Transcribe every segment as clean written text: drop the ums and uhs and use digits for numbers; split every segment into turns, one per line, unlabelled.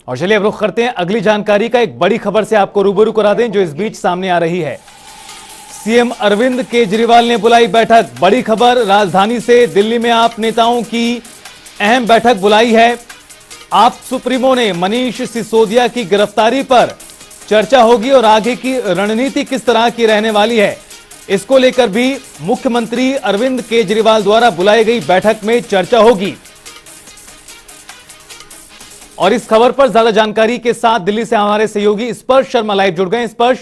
और चलिए अब रुख करते हैं अगली जानकारी का। एक बड़ी खबर से आपको रूबरू करा दें जो इस बीच सामने आ रही है। सीएम अरविंद केजरीवाल ने बुलाई बैठक। बड़ी खबर राजधानी से। दिल्ली में आप नेताओं की अहम बैठक बुलाई है। आप सुप्रीमो ने मनीष सिसोदिया की गिरफ्तारी पर चर्चा होगी और आगे की रणनीति किस तरह की रहने वाली है, इसको लेकर भी मुख्यमंत्री अरविंद केजरीवाल द्वारा बुलाई गई बैठक में चर्चा होगी। और इस खबर पर ज्यादा जानकारी के साथ दिल्ली से हमारे सहयोगी स्पर्श शर्मा लाइव जुड़ गए। स्पर्श,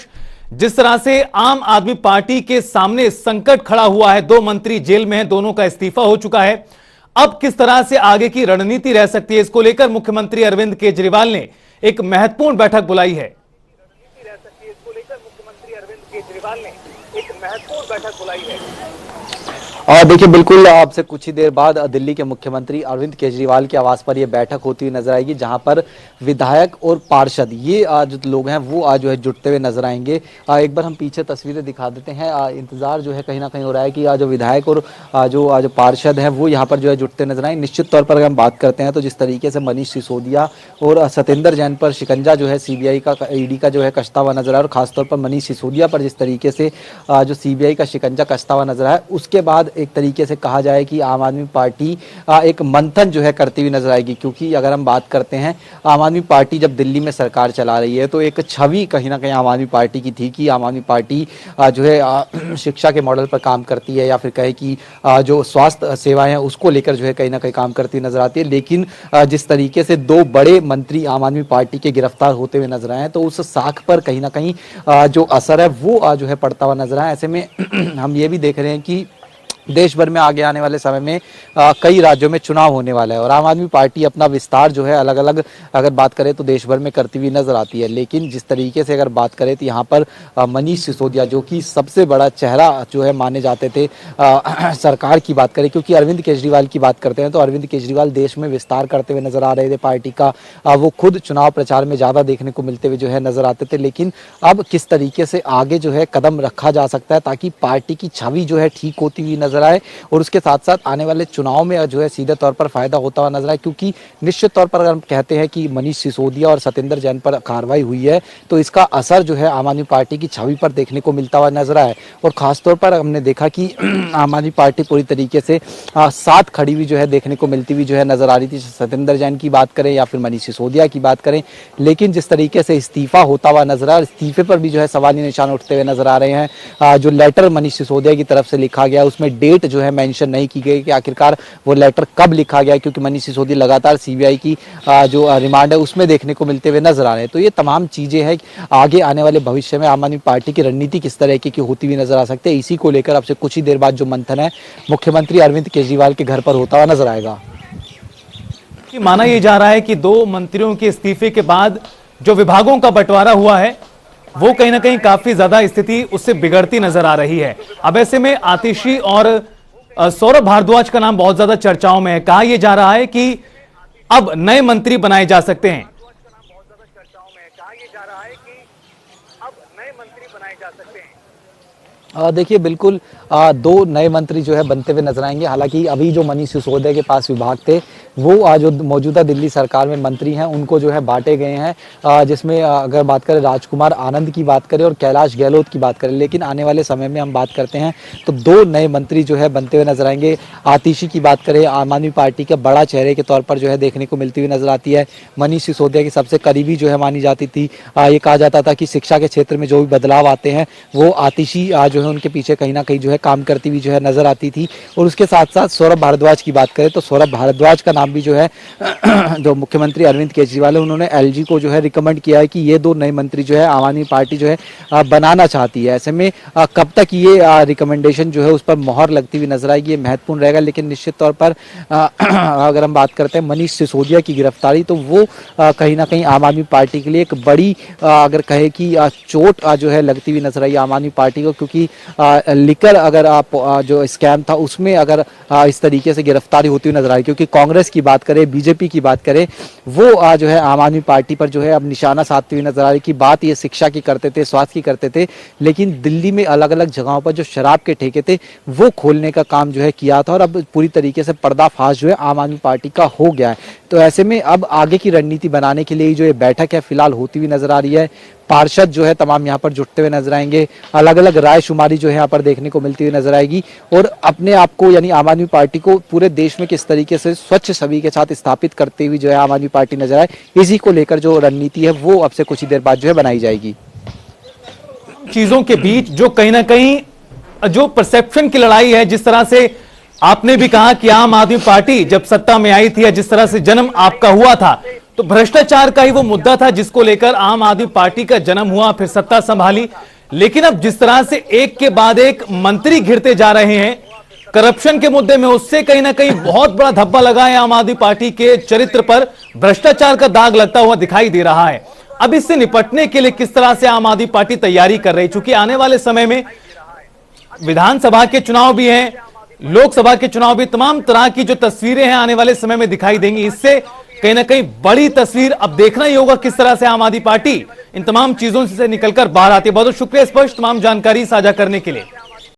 जिस तरह से आम आदमी पार्टी के सामने संकट खड़ा हुआ है, 2 मंत्री जेल में हैं, दोनों का इस्तीफा हो चुका है, अब किस तरह से आगे की रणनीति रह सकती है, इसको लेकर मुख्यमंत्री अरविंद केजरीवाल ने एक महत्वपूर्ण बैठक बुलाई है।
और देखिए, बिल्कुल आपसे कुछ ही देर बाद दिल्ली के मुख्यमंत्री अरविंद केजरीवाल के आवास पर यह बैठक होती हुई नजर आएगी, जहां पर विधायक और पार्षद ये जो लोग हैं वो आज जो है जुटते हुए नजर आएंगे। एक बार हम पीछे तस्वीरें दिखा देते हैं। इंतजार जो है कहीं ना कहीं हो रहा है कि जो विधायक और जो पार्षद हैं वो यहाँ पर जो है जुटते नजर आए। निश्चित तौर पर अगर हम बात करते हैं तो जिस तरीके से मनीष सिसोदिया और सत्येंद्र जैन पर शिकंजा जो है सीबीआई का, ईडी का जो है कसता हुआ नजर आया, और खासतौर पर मनीष सिसोदिया पर जिस तरीके से जो सीबीआई का शिकंजा कसता हुआ नजर आया, उसके बाद एक तरीके से कहा जाए कि आम आदमी पार्टी एक मंथन जो है करती हुई नजर आएगी। क्योंकि अगर हम बात करते हैं, आम आदमी पार्टी जब दिल्ली में सरकार चला रही है तो एक छवि कहीं ना कहीं आम आदमी पार्टी की थी कि आम आदमी पार्टी जो है शिक्षा के मॉडल पर काम करती है, या फिर कहे कि जो स्वास्थ्य सेवाएं हैं उसको लेकर जो है कहीं ना कहीं काम करती नजर आती है। लेकिन जिस तरीके से 2 बड़े मंत्री आम आदमी पार्टी के गिरफ्तार होते हुए नजर आए, तो उस साख पर कहीं ना कहीं जो असर है वो जो है पड़ता हुआ नजर आया। ऐसे में हम ये भी देख रहे हैं कि देश भर में आगे आने वाले समय में कई राज्यों में चुनाव होने वाला है, और आम आदमी पार्टी अपना विस्तार जो है अलग अलग अगर बात करें तो देश भर में करती हुई नजर आती है। लेकिन जिस तरीके से अगर बात करें तो यहाँ पर मनीष सिसोदिया, जो कि सबसे बड़ा चेहरा जो है माने जाते थे सरकार की बात करें, क्योंकि अरविंद केजरीवाल की बात करते हैं तो अरविंद केजरीवाल देश में विस्तार करते हुए नजर आ रहे थे पार्टी का। वो खुद चुनाव प्रचार में ज़्यादा देखने को मिलते हुए जो है नजर आते थे। लेकिन अब किस तरीके से आगे जो है कदम रखा जा सकता है ताकि पार्टी की छवि जो है ठीक होती हुई नजर आए, और उसके साथ साथ आने वाले चुनाव में जो है सीधे तौर पर फायदा होता हुआ नजर आए। क्योंकि निश्चित तौर पर अगर हम कहते हैं कि मनीष सिसोदिया और सत्येंद्र जैन पर कार्रवाई हुई है तो इसका असर जो है आम आदमी पार्टी की छवि पर देखने को मिलता हुआ नजर आए। और खासतौर पर हमने देखा कि आम आदमी पार्टी पूरी तरीके से साथ खड़ी हुई जो है देखने को मिलती हुई जो है नजर आ रही थी, सत्येंद्र जैन की बात करें या फिर मनीष सिसोदिया की बात करें। लेकिन जिस तरीके से इस्तीफा होता हुआ नजर आ, इस्तीफे पर भी जो है सवाली निशान उठते हुए नजर आ रहे हैं। जो लेटर मनीष सिसोदिया की तरफ से लिखा गया उसमें डेट जो है मेंशन नहीं की गई कि आखिरकार वो लेटर कब लिखा गया, क्योंकि मनीष सिसोदिया लगातार सीबीआई की जो रिमांड है उसमें देखने को मिलते हुए नजर आ रहे हैं। तो ये तमाम चीजें हैं आगे आने वाले भविष्य में आम आदमी पार्टी की रणनीति किस तरह की होती हुई नजर आ सकती है। इसी को लेकर अब से कुछ ही देर बाद जो मंथन है मुख्यमंत्री अरविंद केजरीवाल के घर पर होता हुआ नजर आएगा।
माना यह जा रहा है कि 2 मंत्रियों के इस्तीफे के बाद जो विभागों का बंटवारा हुआ है वो कहीं ना कहीं काफी ज्यादा स्थिति उससे बिगड़ती नजर आ रही है। अब ऐसे में आतिशी और सौरभ भारद्वाज का नाम बहुत ज्यादा चर्चाओं में है। कहा यह जा रहा है कि अब नए मंत्री बनाए जा सकते हैं।
देखिए, बिल्कुल 2 नए मंत्री जो है बनते हुए नजर आएंगे। हालांकि अभी जो मनीष सिसोदिया के पास विभाग थे वो जो मौजूदा दिल्ली सरकार में मंत्री हैं उनको जो है बांटे गए हैं, जिसमें अगर बात करें राजकुमार आनंद की बात करें और कैलाश गहलोत की बात करें। लेकिन आने वाले समय में हम बात करते हैं तो 2 नए मंत्री जो है बनते हुए नजर आएंगे। आतिशी की बात करें, आम आदमी पार्टी के बड़ा चेहरे के तौर पर जो है देखने को मिलती हुई नजर आती है। मनीष सिसोदिया की सबसे करीबी जो है मानी जाती थी। ये कहा जाता था कि शिक्षा के क्षेत्र में जो भी बदलाव आते हैं वो आतिशी जो है उनके पीछे कहीं ना कहीं जो है काम करती हुई जो है नजर आती थी। और उसके साथ साथ सौरभ भारद्वाज की बात करें तो सौरभ भारद्वाज का नाम भी जो है जो मुख्यमंत्री अरविंद केजरीवाल है उन्होंने एलजी को जो है रिकमेंड किया है कि ये 2 नए मंत्री जो है आम आदमी पार्टी जो है बनाना चाहती है। ऐसे में कब तक ये रिकमेंडेशन जो है उस पर मोहर लगती हुई नजर आएगी, ये महत्वपूर्ण रहेगा। लेकिन निश्चित तौर पर अगर हम बात करते हैं मनीष सिसोदिया की गिरफ्तारी, तो वो कहीं ना कहीं आम आदमी पार्टी के लिए एक बड़ी अगर कहे कि चोट जो है लगती हुई नजर आई आम आदमी पार्टी को। क्योंकि लिकर अगर आप जो स्कैम था उसमें अगर इस तरीके से गिरफ्तारी होती हुई नजर आ रही, क्योंकि कांग्रेस की बात करें, बीजेपी की बात करें, वो जो है आम आदमी पार्टी पर जो है अब निशाना साधती हुई नजर आ रही। की बात ये शिक्षा की करते थे, स्वास्थ्य की करते थे, लेकिन दिल्ली में अलग अलग जगहों पर जो शराब के ठेके थे वो खोलने का काम जो है किया था, और अब पूरी तरीके से पर्दाफाश जो है आम आदमी पार्टी का हो गया है। तो ऐसे में अब आगे की रणनीति बनाने के लिए जो ये बैठक है फिलहाल होती हुई नजर आ रही है। पार्षद जो है तमाम यहाँ पर जुटते हुए नजर आएंगे, अलग अलग राय शुमारी जो है यहाँ पर देखने को मिलती हुई नजर आएगी, और अपने आप को यानी आम आदमी पार्टी को पूरे देश में किस तरीके से स्वच्छ छवि के साथ स्थापित करते हुए जो है आम आदमी पार्टी नजर आए, इसी को लेकर जो रणनीति है वो अब से कुछ ही देर बाद जो है बनाई जाएगी।
चीजों के बीच जो कहीं ना कहीं जो परसेप्शन की लड़ाई है, जिस तरह से आपने भी कहा कि आम आदमी पार्टी जब सत्ता में आई थी या जिस तरह से जन्म आपका हुआ था, तो भ्रष्टाचार का ही वो मुद्दा था जिसको लेकर आम आदमी पार्टी का जन्म हुआ, फिर सत्ता संभाली। लेकिन अब जिस तरह से एक के बाद एक मंत्री घिरते जा रहे हैं करप्शन के मुद्दे में, उससे कहीं ना कहीं बहुत बड़ा धब्बा लगा है आम आदमी पार्टी के चरित्र पर, भ्रष्टाचार का दाग लगता हुआ दिखाई दे रहा है। अब इससे निपटने के लिए किस तरह से आम आदमी पार्टी तैयारी कर रही है, चूंकि आने वाले समय में विधानसभा के चुनाव भी हैं, लोकसभा के चुनाव भी, तमाम तरह की जो तस्वीरें हैं आने वाले समय में दिखाई देंगी। इससे कहीं ना कहीं बड़ी तस्वीर अब देखना ही होगा किस तरह से आम आदमी पार्टी इन तमाम चीजों से निकलकर बाहर आती है। बहुत बहुत शुक्रिया स्पष्ट तमाम जानकारी साझा करने के लिए।